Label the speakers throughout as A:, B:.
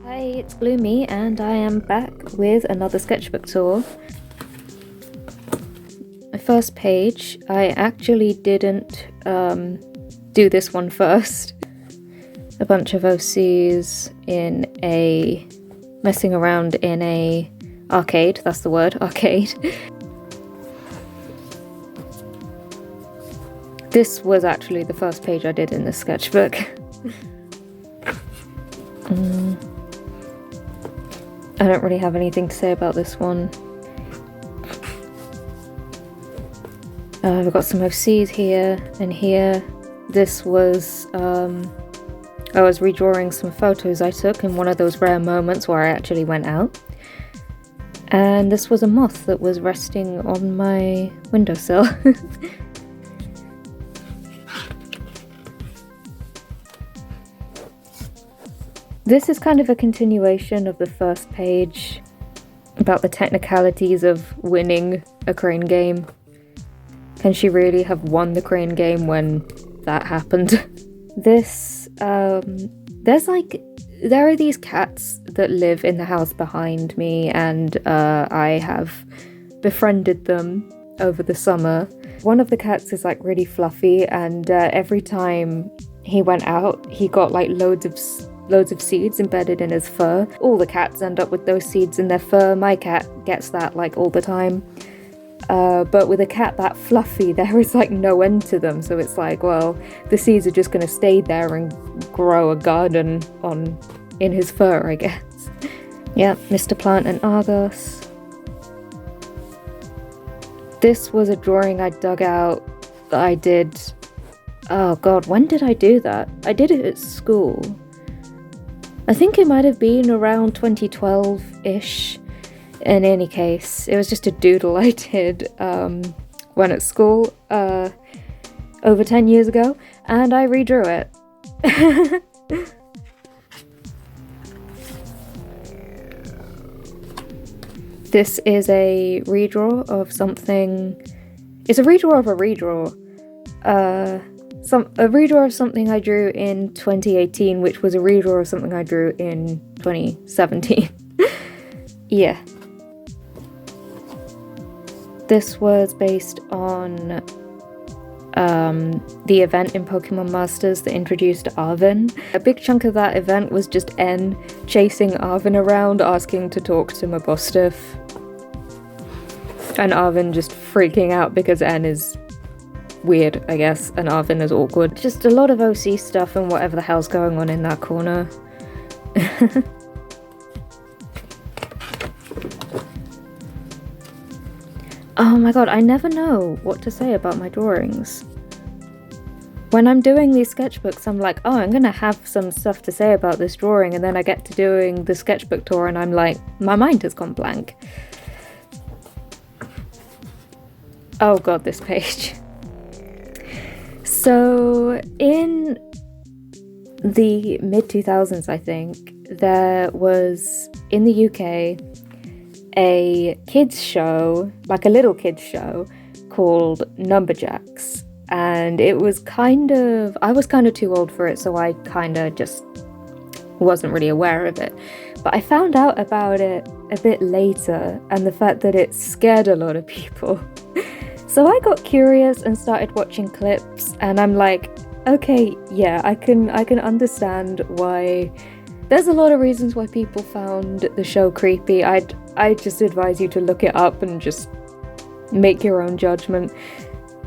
A: Hi, it's Gloomy and I am back with another sketchbook tour. My first page, I actually didn't do this one first. A bunch of OCs messing around in a arcade, that's the word, arcade. This was actually the first page I did in this sketchbook. I don't really have anything to say about this one. We've got some OCs here and here. This was, I was redrawing some photos I took in one of those rare moments where I actually went out. And this was a moth that was resting on my windowsill. This is kind of a continuation of the first page about the technicalities of winning a crane game. Can she really have won the crane game when that happened? There are these cats that live in the house behind me, and I have befriended them over the summer. One of the cats is like really fluffy, and every time he went out, he got like loads of seeds embedded in his fur. All the cats end up with those seeds in their fur. My cat gets that like all the time. But with a cat that fluffy, there is like no end to them. So it's like, well, the seeds are just going to stay there and grow a garden in his fur, I guess. Yeah, Mr. Plant and Argos. This was a drawing I dug out that I did. Oh god, when did I do that? I did it at school. I think it might have been around 2012-ish. In any case, it was just a doodle I did when at school over 10 years ago, and I redrew it. This is a redraw of something. It's a redraw of a redraw. A redraw of something I drew in 2018, which was a redraw of something I drew in 2017. Yeah. This was based on the event in Pokemon Masters that introduced Arvin. A big chunk of that event was just N chasing Arvin around, asking to talk to Mabostiff. And Arvin just freaking out because N is weird, I guess, and Arvin is awkward. Just a lot of OC stuff and whatever the hell's going on in that corner. Oh my god, I never know what to say about my drawings. When I'm doing these sketchbooks, I'm like, oh, I'm gonna have some stuff to say about this drawing, and then I get to doing the sketchbook tour and I'm like, my mind has gone blank. Oh god, this page. So, in the mid-2000s, I think, there was, in the UK, a kids show, like a little kids show, called Numberjacks. And it was I was kind of too old for it, so I kind of just wasn't really aware of it. But I found out about it a bit later, and the fact that it scared a lot of people. So I got curious and started watching clips, and I'm like, okay, yeah, I can understand why. There's a lot of reasons why people found the show creepy. I just advise you to look it up and just make your own judgment.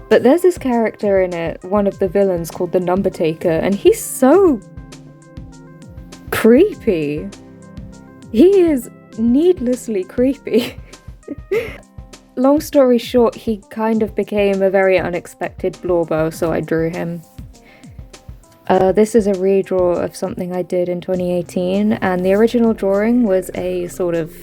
A: But there's this character in it, one of the villains, called the Number Taker, and he's so creepy. He is needlessly creepy. Long story short, he kind of became a very unexpected Blorbo, so I drew him. This is a redraw of something I did in 2018, and the original drawing was a sort of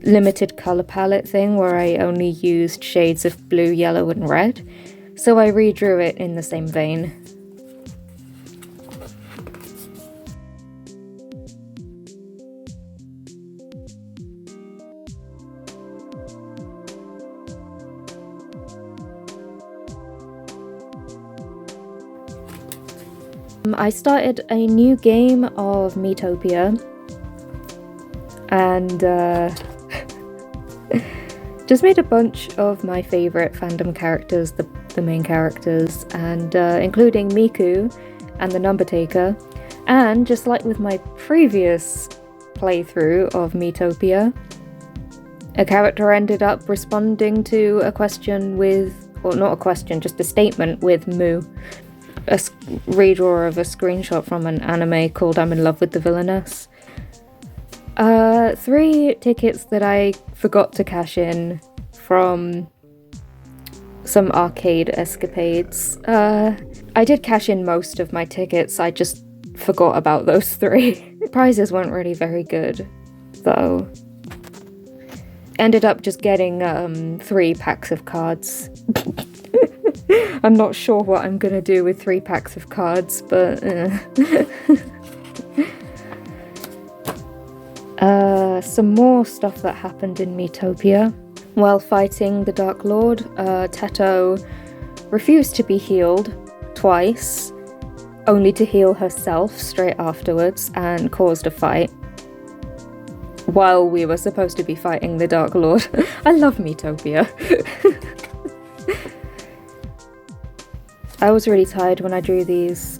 A: limited colour palette thing where I only used shades of blue, yellow and red, so I redrew it in the same vein. I started a new game of Miitopia, and just made a bunch of my favourite fandom characters, the main characters, and including Miku and the Number Taker. And just like with my previous playthrough of Miitopia, a character ended up responding to a question with, or not a question, just a statement with Moo. A redraw of a screenshot from an anime called I'm in Love with the Villainess. 3 tickets that I forgot to cash in from some arcade escapades. I did cash in most of my tickets, I just forgot about those 3. Prizes weren't really very good, though. Ended up just getting 3 packs of cards. I'm not sure what I'm gonna do with 3 packs of cards, but some more stuff that happened in Miitopia. While fighting the Dark Lord, Teto refused to be healed twice, only to heal herself straight afterwards and caused a fight while we were supposed to be fighting the Dark Lord. I love Miitopia. I was really tired when I drew these.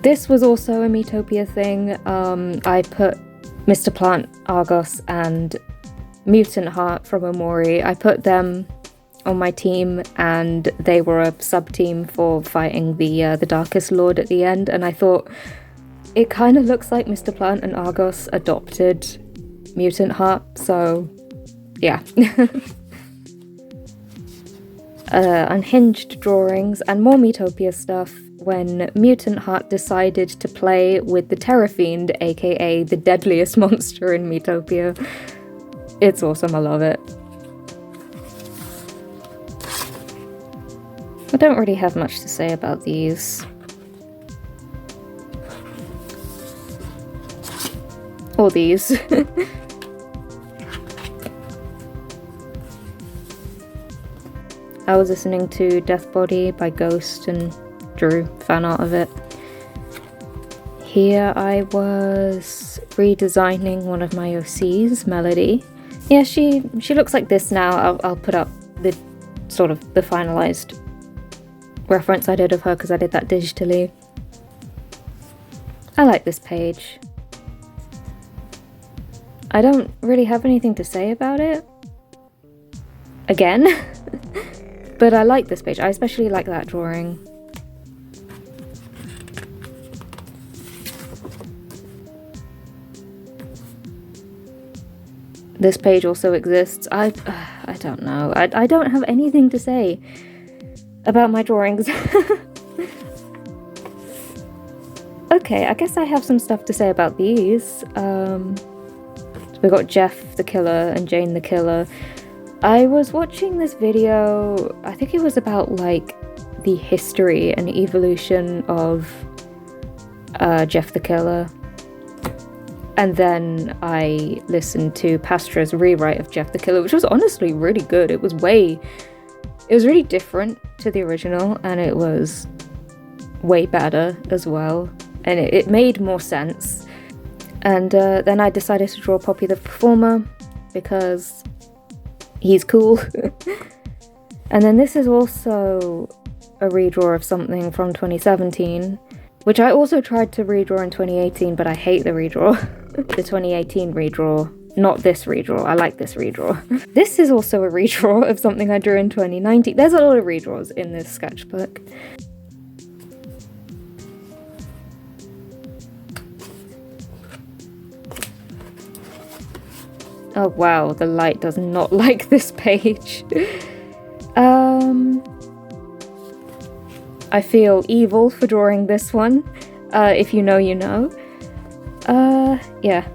A: This was also a Miitopia thing. I put Mr. Plant, Argos, and Mutant Heart from Omori. I put them on my team, and they were a sub-team for fighting the Darkest Lord at the end, and I thought, it kind of looks like Mr. Plant and Argos adopted Mutant Heart, so yeah. Unhinged drawings and more Miitopia stuff when Mutant Heart decided to play with the Terror Fiend, aka the deadliest monster in Miitopia. It's awesome, I love it. I don't really have much to say about these. Or these. I was listening to Death Body by Ghost and drew fan art of it. Here I was redesigning one of my OCs, Melody. Yeah, she looks like this now. I'll put up the sort of the finalized reference I did of her because I did that digitally. I like this page. I don't really have anything to say about it. Again. But I like this page. I especially like that drawing. This page also exists. I don't know. I don't have anything to say about my drawings. Okay, I guess I have some stuff to say about these. We got Jeff the Killer and Jane the Killer. I was watching this video, I think it was about like the history and evolution of Jeff the Killer. And then I listened to Pastra's rewrite of Jeff the Killer, which was honestly really good. It was really different to the original, and it was way better as well. And it made more sense. And then I decided to draw Poppy the Performer because he's cool. And then this is also a redraw of something from 2017, which I also tried to redraw in 2018, but I hate the redraw. The 2018 redraw, not this redraw. I like this redraw. This is also a redraw of something I drew in 2019. There's a lot of redraws in this sketchbook. Oh wow, the light does not like this page. I feel evil for drawing this one. If you know, you know. Yeah.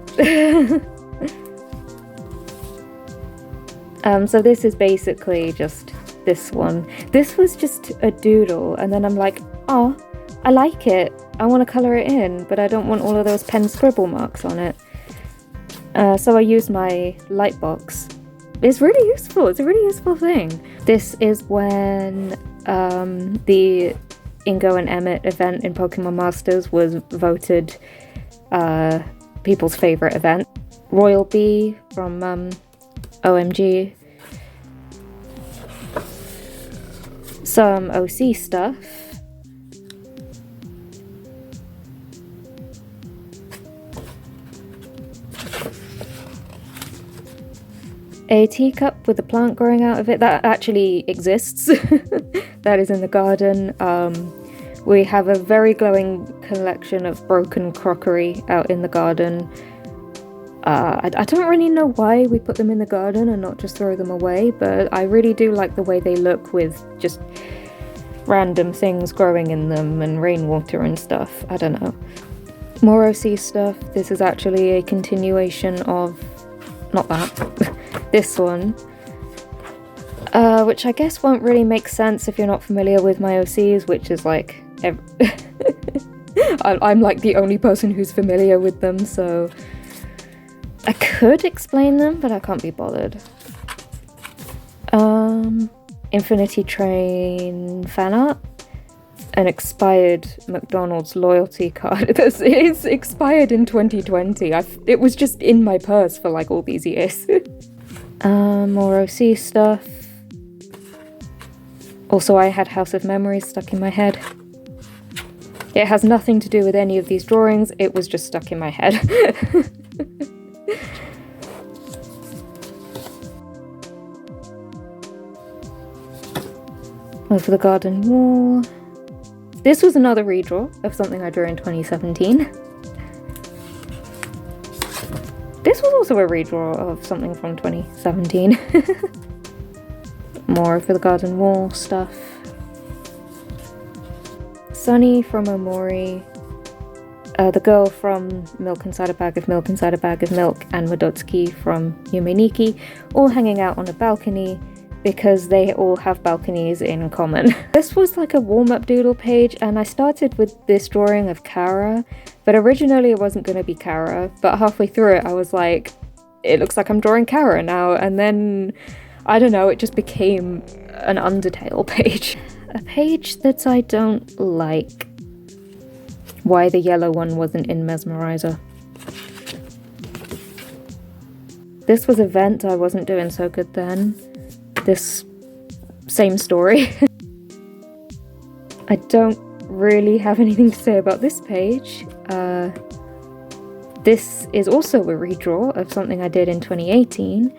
A: So this is basically just this one. This was just a doodle, and then I'm like, oh, I like it. I want to colour it in, but I don't want all of those pen scribble marks on it. So I use my light box. It's really useful. It's a really useful thing. This is when the Ingo and Emmett event in Pokemon Masters was voted people's favourite event. Royal Bee from OMG. Some OC stuff. A teacup with a plant growing out of it. That actually exists. That is in the garden. We have a very glowing collection of broken crockery out in the garden. I don't really know why we put them in the garden and not just throw them away, but I really do like the way they look with just random things growing in them and rainwater and stuff. I don't know. More OC stuff. This is actually a continuation of... not that. This one. Which I guess won't really make sense if you're not familiar with my OCs, which is like... I'm like the only person who's familiar with them, so... I could explain them, but I can't be bothered. Infinity Train fan art. An expired McDonald's loyalty card. This is expired in 2020. It was just in my purse for like all these years. More OC stuff. Also, I had House of Memories stuck in my head. It has nothing to do with any of these drawings, it was just stuck in my head. Over the garden wall. This was another redraw of something I drew in 2017. This was also a redraw of something from 2017. More over the garden wall stuff. Sunny from Omori. The girl from Milk Inside a Bag of Milk Inside a Bag of Milk, and Madotsuki from Yume Nikki, all hanging out on a balcony because they all have balconies in common. This was like a warm-up doodle page, and I started with this drawing of Kara, but originally it wasn't going to be Kara, but halfway through it I was like, it looks like I'm drawing Kara now, and then, I don't know, it just became an Undertale page. A page that I don't like. Why the yellow one wasn't in Mesmerizer. This was Event, I wasn't doing so good then. This same story. I don't really have anything to say about this page. This is also a redraw of something I did in 2018.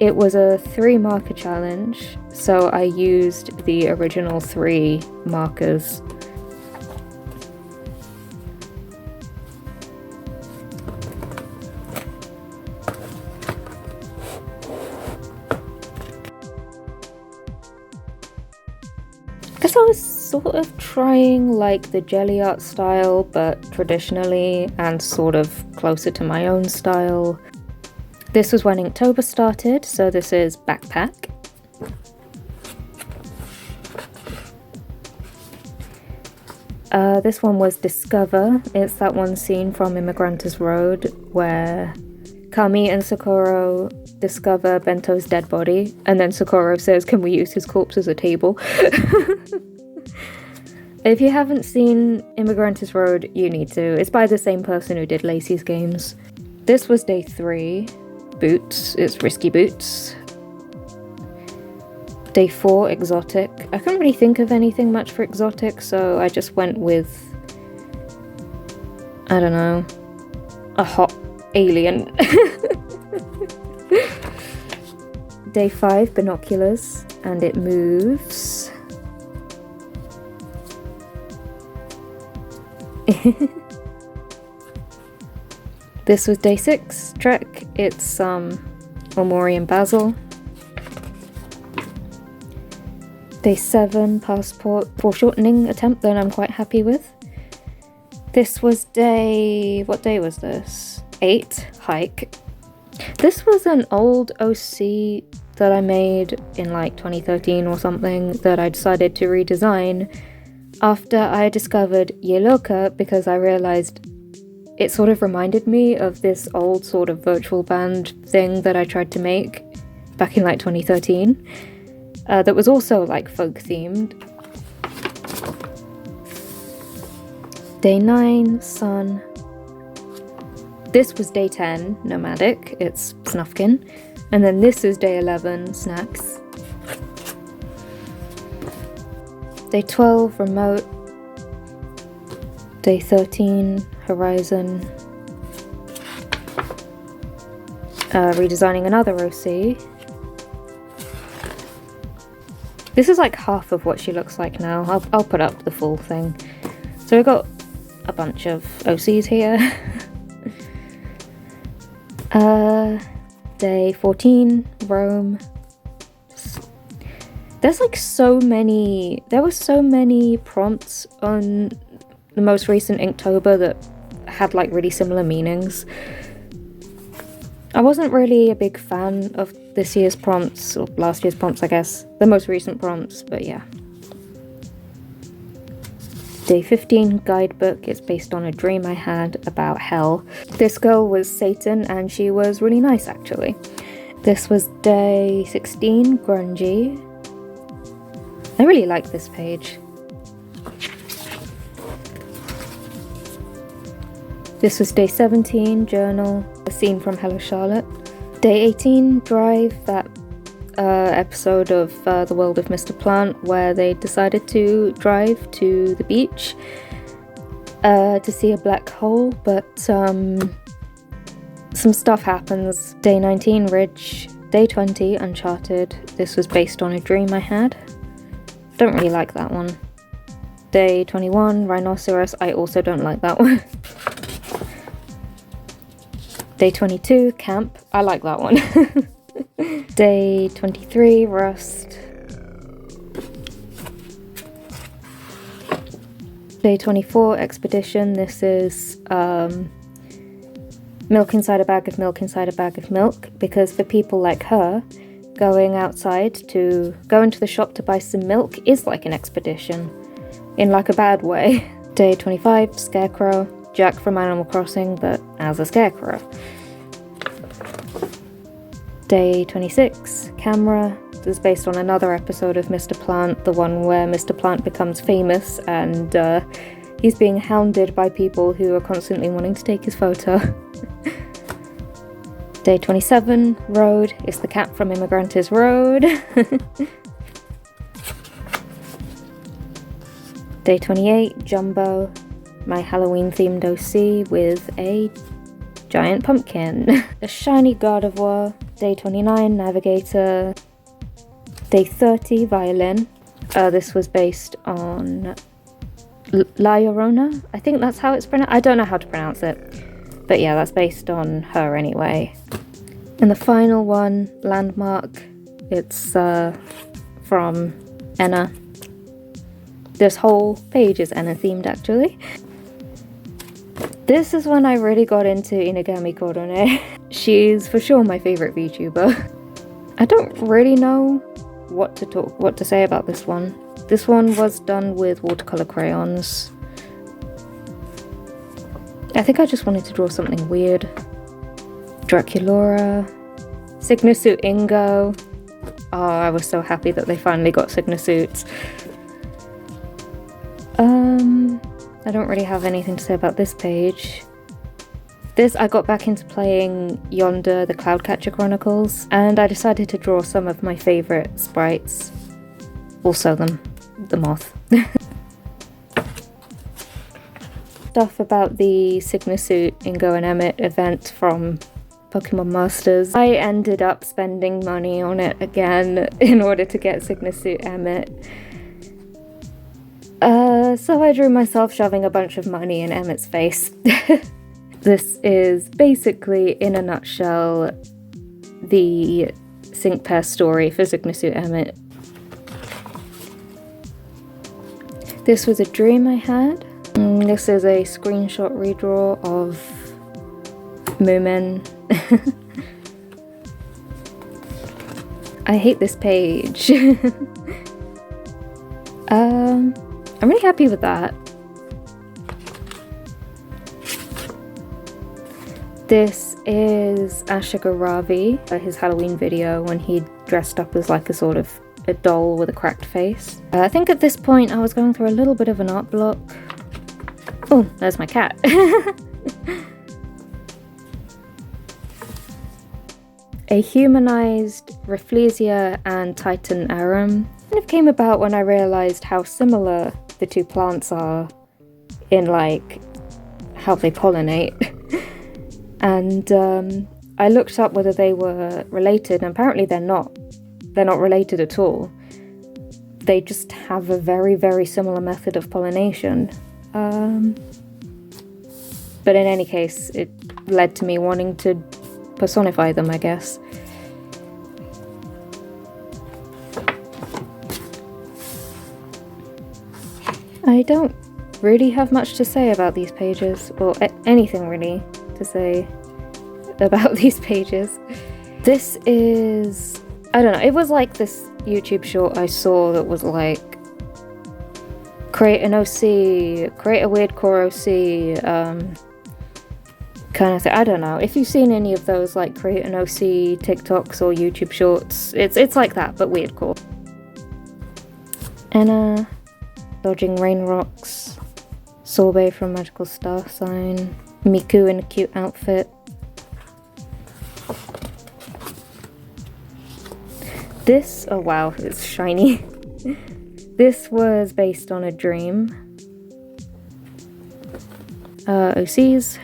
A: It was a 3 marker challenge, so I used the original 3 markers. I guess I was sort of trying like the jelly art style, but traditionally and sort of closer to my own style. This was when Inktober started, so this is Backpack. This one was Discover. It's that one scene from Immigrantes Road where Kami and Socorro discover Bento's dead body, and then Socorro says, "Can we use his corpse as a table?" If you haven't seen Immigrantes Road, you need to. It's by the same person who did Lacey's Games. This was day 3. Boots. It's Risky Boots. Day 4, Exotic. I couldn't really think of anything much for Exotic, so I just went with, I don't know, a hot alien. Day 5, Binoculars, and it moves. This was day 6, Trek. It's Omori and Basil. Day 7, Passport, foreshortening attempt that I'm quite happy with. This was day... what day was this? 8, Hike. This was an old OC that I made in like 2013 or something that I decided to redesign after I discovered Yeloka, because I realized it sort of reminded me of this old sort of virtual band thing that I tried to make back in like 2013 that was also like folk themed. Day 9, Sun. This was day 10, Nomadic, it's Snufkin. And then this is day 11, Snacks. Day 12, Remote. Day 13, Horizon. Redesigning another OC. This is like half of what she looks like now. I'll put up the full thing. So we've got a bunch of OCs here. Day 14, Rome. There's like so many, there were so many prompts on the most recent Inktober that had like really similar meanings. I wasn't really a big fan of this year's prompts, or last year's prompts I guess, the most recent prompts, but yeah. Day 15, Guidebook. It's based on a dream I had about hell. This girl was Satan and she was really nice actually. This was day 16, Grungy. I really like this page. This was day 17, Journal, a scene from Hello Charlotte. Day 18, Drive, that episode of The World of Mr. Plant where they decided to drive to the beach to see a black hole, but some stuff happens. Day 19, Ridge. Day 20, Uncharted. This was based on a dream I had. Don't really like that one. Day 21, Rhinoceros. I also don't like that one. Day 22, Camp. I like that one. Day 23, Rust. Day 24, Expedition. This is milk inside a bag of milk inside a bag of milk, because for people like her, going outside to go into the shop to buy some milk is like an expedition, in like a bad way. Day 25, Scarecrow. Jack from Animal Crossing, but as a scarecrow. Day 26, Camera. This is based on another episode of Mr. Plant, the one where Mr. Plant becomes famous and he's being hounded by people who are constantly wanting to take his photo. Day 27, Road. It's the cat from Immigrantes Road. Day 28, Jumbo. My Halloween themed OC with a giant pumpkin. A shiny Gardevoir. Day 29, Navigator. Day 30, Violin. This was based on La Llorona. I think that's how it's pronounced. I don't know how to pronounce it. But yeah, that's based on her anyway. And the final one, Landmark. It's from Enna. This whole page is Enna themed actually. This is when I really got into Inagami Korone. She's for sure my favourite VTuber. I don't really know what to say about this one. This one was done with watercolour crayons. I think I just wanted to draw something weird. Draculaura. Cygnasuit Ingo. Oh, I was so happy that they finally got Cygnasuits. I don't really have anything to say about this page. I got back into playing Yonder, the Cloudcatcher Chronicles, and I decided to draw some of my favourite sprites. Also the moth. Stuff about the Cygnasuit Ingo and Emmett event from Pokemon Masters. I ended up spending money on it again in order to get Cygnasuit Emmett. So I drew myself shoving a bunch of money in Emmett's face. This is basically, in a nutshell, the sync pair story for Cygnasuit Emmett. This was a dream I had. This is a screenshot redraw of Moomin. I hate this page. I'm really happy with that. This is Ashiga Ravi, his Halloween video when he dressed up as like a sort of a doll with a cracked face. I think at this point I was going through a little bit of an art block. Oh, there's my cat. A humanized Rafflesia and Titan arum. Kind of came about when I realized how similar the two plants are in like how they pollinate. And I looked up whether they were related, and apparently they're not. They're not related at all. They just have a very, very similar method of pollination. But in any case, it led to me wanting to personify them, I guess. I don't really have much to say about these pages, or anything really to say about these pages. This is, I don't know, it was like this YouTube short I saw that was like, create an OC, create a weird core OC, kind of thing. I don't know. If you've seen any of those like create an OC TikToks or YouTube shorts, it's like that, but weird core. Anna, dodging rain rocks, Sorbet from Magical Star Sign, Miku in a cute outfit. This, oh wow, it's shiny. This was based on a dream. OCs.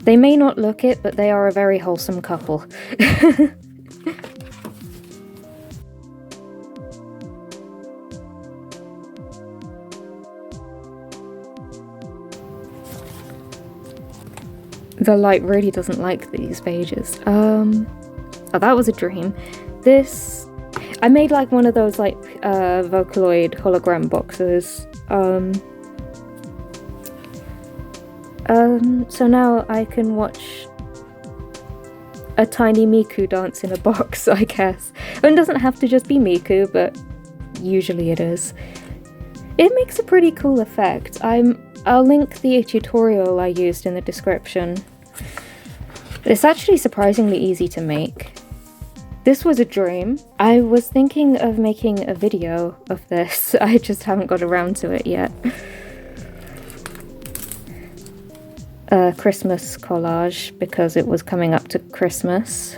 A: They may not look it, but they are a very wholesome couple. The light really doesn't like these pages. Oh, that was a dream. This, I made like one of those like Vocaloid hologram boxes. So now I can watch a tiny Miku dance in a box, I guess. And it doesn't have to just be Miku, but usually it is. It makes a pretty cool effect. I'll link the tutorial I used in the description. It's actually surprisingly easy to make. This was a dream. I was thinking of making a video of this. I just haven't got around to it yet. Christmas collage, because it was coming up to Christmas.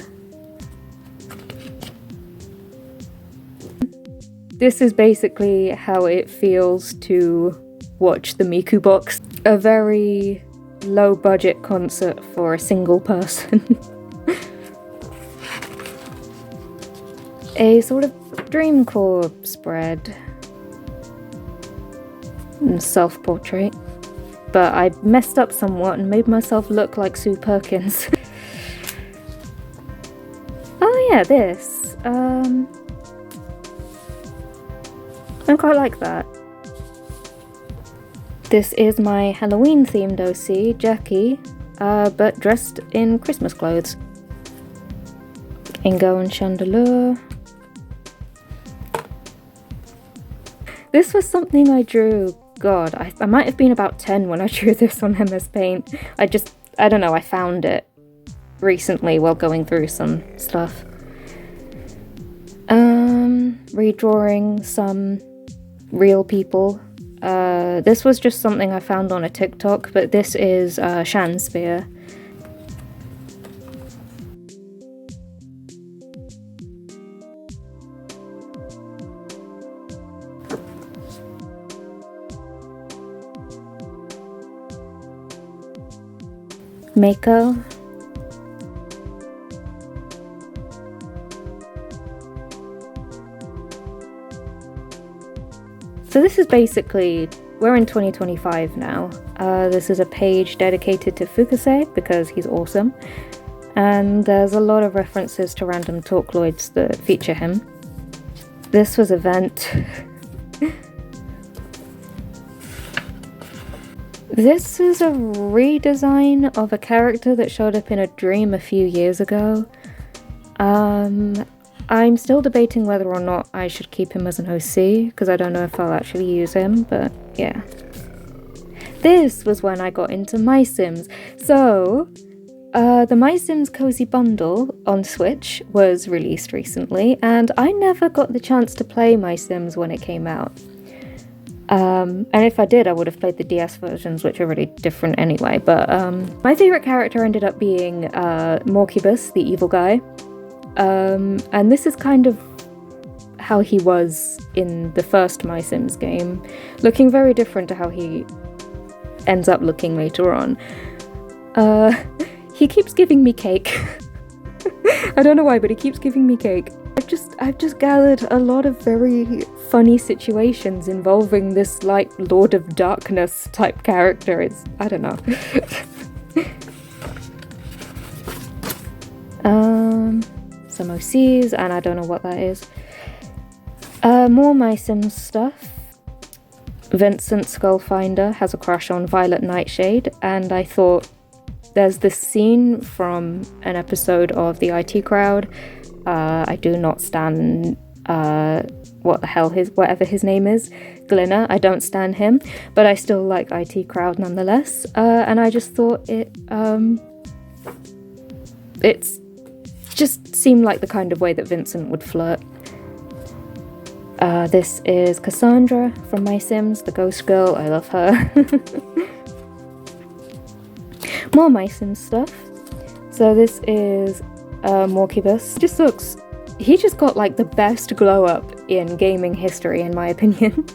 A: This is basically how it feels to watch the Miku box. A very low budget concert for a single person. A sort of dreamcore spread. Self-portrait. But I messed up somewhat and made myself look like Sue Perkins. Oh yeah, this. I quite like that. This is my Halloween themed OC, Jackie, but dressed in Christmas clothes. Ingo and Chandelure. This was something I drew, God, I might have been about 10 when I drew this on MS Paint. I don't know, I found it recently while going through some stuff. Redrawing some real people. This was just something I found on a TikTok, but this is Shanspear. Mako. So this is basically, we're in 2025 now. This is a page dedicated to Fukase because he's awesome. And there's a lot of references to random talkloids that feature him. This was Event. This is a redesign of a character that showed up in a dream a few years ago. I'm still debating whether or not I should keep him as an OC, because I don't know if I'll actually use him, but yeah. This was when I got into MySims. So, the MySims Cozy Bundle on Switch was released recently, and I never got the chance to play MySims when it came out. And if I did, I would have played the DS versions, which are really different anyway. But my favourite character ended up being Morcubus, the evil guy. And this is kind of how he was in the first MySims game, looking very different to how he ends up looking later on. He keeps giving me cake. I don't know why, but he keeps giving me cake. I've just gathered a lot of very funny situations involving this like Lord of Darkness type character. I don't know. Some OCs, and I don't know what that is. More MySims stuff. Vincent Skullfinder has a crush on Violet Nightshade, and I thought there's this scene from an episode of the IT Crowd. I do not stan whatever his name is, Glinner. I don't stan him, but I still like IT Crowd nonetheless. And I just thought it's just seemed like the kind of way that Vincent would flirt. This is Cassandra from MySims, the ghost girl. I love her. More MySims stuff. So this is Morcubus. He just got like the best glow up in gaming history, in my opinion.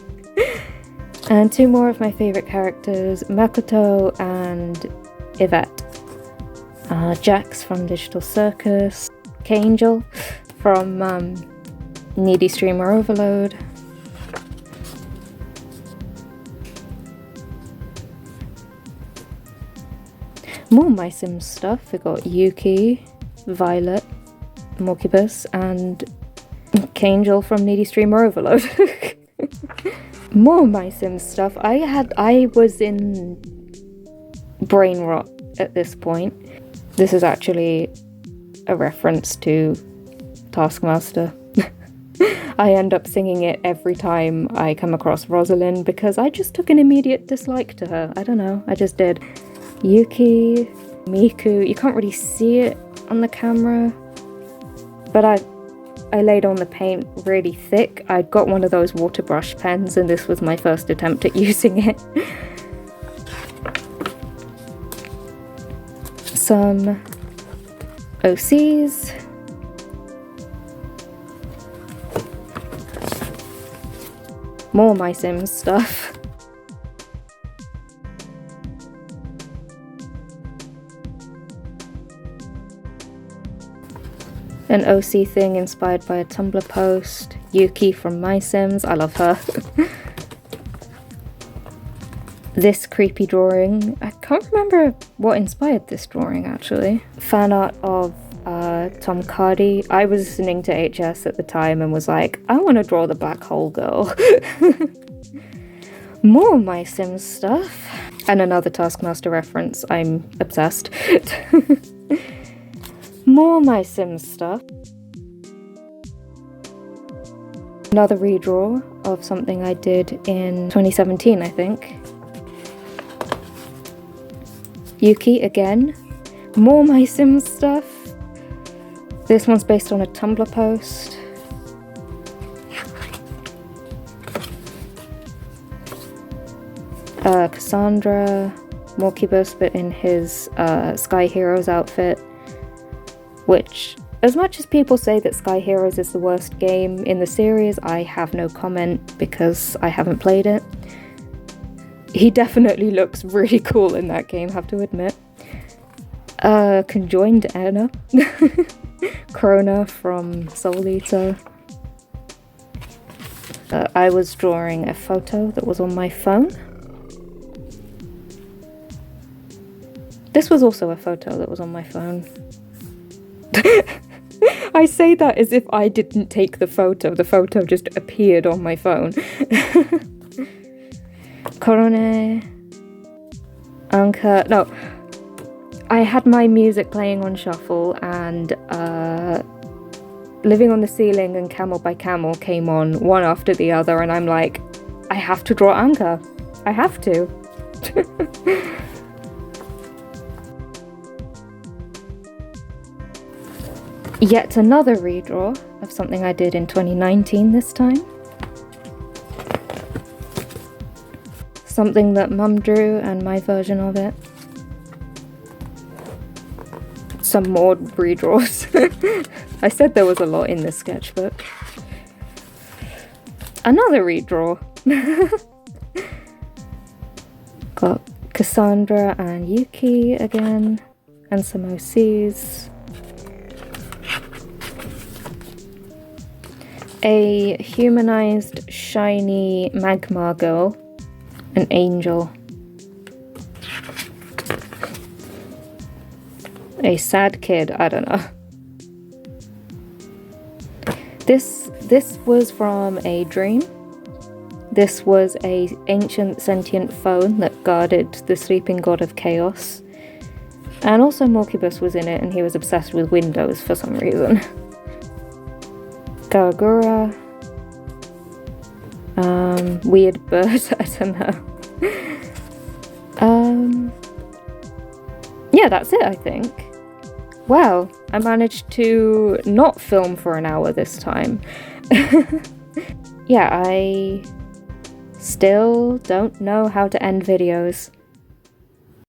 A: And two more of my favourite characters, Makoto and Yvette. Jax from Digital Circus, K-Angel from Needy Streamer Overload. More MySims stuff. We got Yuki, Violet, Morcubus, and K-Angel from Needy Streamer Overload. More MySims stuff. I was in brain rot at this point. This is actually a reference to Taskmaster. I end up singing it every time I come across Rosalind because I just took an immediate dislike to her. I don't know, I just did. Yuki, Miku, you can't really see it on the camera, but I laid on the paint really thick. I got one of those water brush pens and this was my first attempt at using it. Some OCs. More MySims stuff. An OC thing inspired by a Tumblr post. Yuki from MySims, I love her. This creepy drawing, I can't remember what inspired this drawing actually. Fan art of Tom Cardy. I was listening to HS at the time and was like, I want to draw the black hole girl. More MySims stuff. And another Taskmaster reference, I'm obsessed. More MySims stuff. Another redraw of something I did in 2017, I think. Yuki again. More MySims stuff. This one's based on a Tumblr post. Cassandra, Morcubus, but in his Sky Heroes outfit. Which, as much as people say that Sky Heroes is the worst game in the series, I have no comment because I haven't played it. He definitely looks really cool in that game, have to admit. Conjoined Anna. Krona from Soul Eater. I was drawing a photo that was on my phone. This was also a photo that was on my phone. I say that as if I didn't take the photo just appeared on my phone. Korone, Anka, no, I had my music playing on shuffle and Living on the Ceiling and Camel by Camel came on one after the other and I'm like, I have to draw Anka, I have to. Yet another redraw of something I did in 2019 this time. something that Mum drew and my version of it. Some more redraws. I said there was a lot in this sketchbook. Another redraw. Got Cassandra and Yuki again, and some OCs. A humanized shiny magma girl, an angel. A sad kid, I don't know. This was from a dream. This was a ancient sentient phone that guarded the sleeping god of chaos. And also Morcubus was in it, and he was obsessed with windows for some reason. Garagura. Weird bird, I don't know. Yeah, that's it, I think. Wow, I managed to not film for an hour this time. Yeah, I still don't know how to end videos.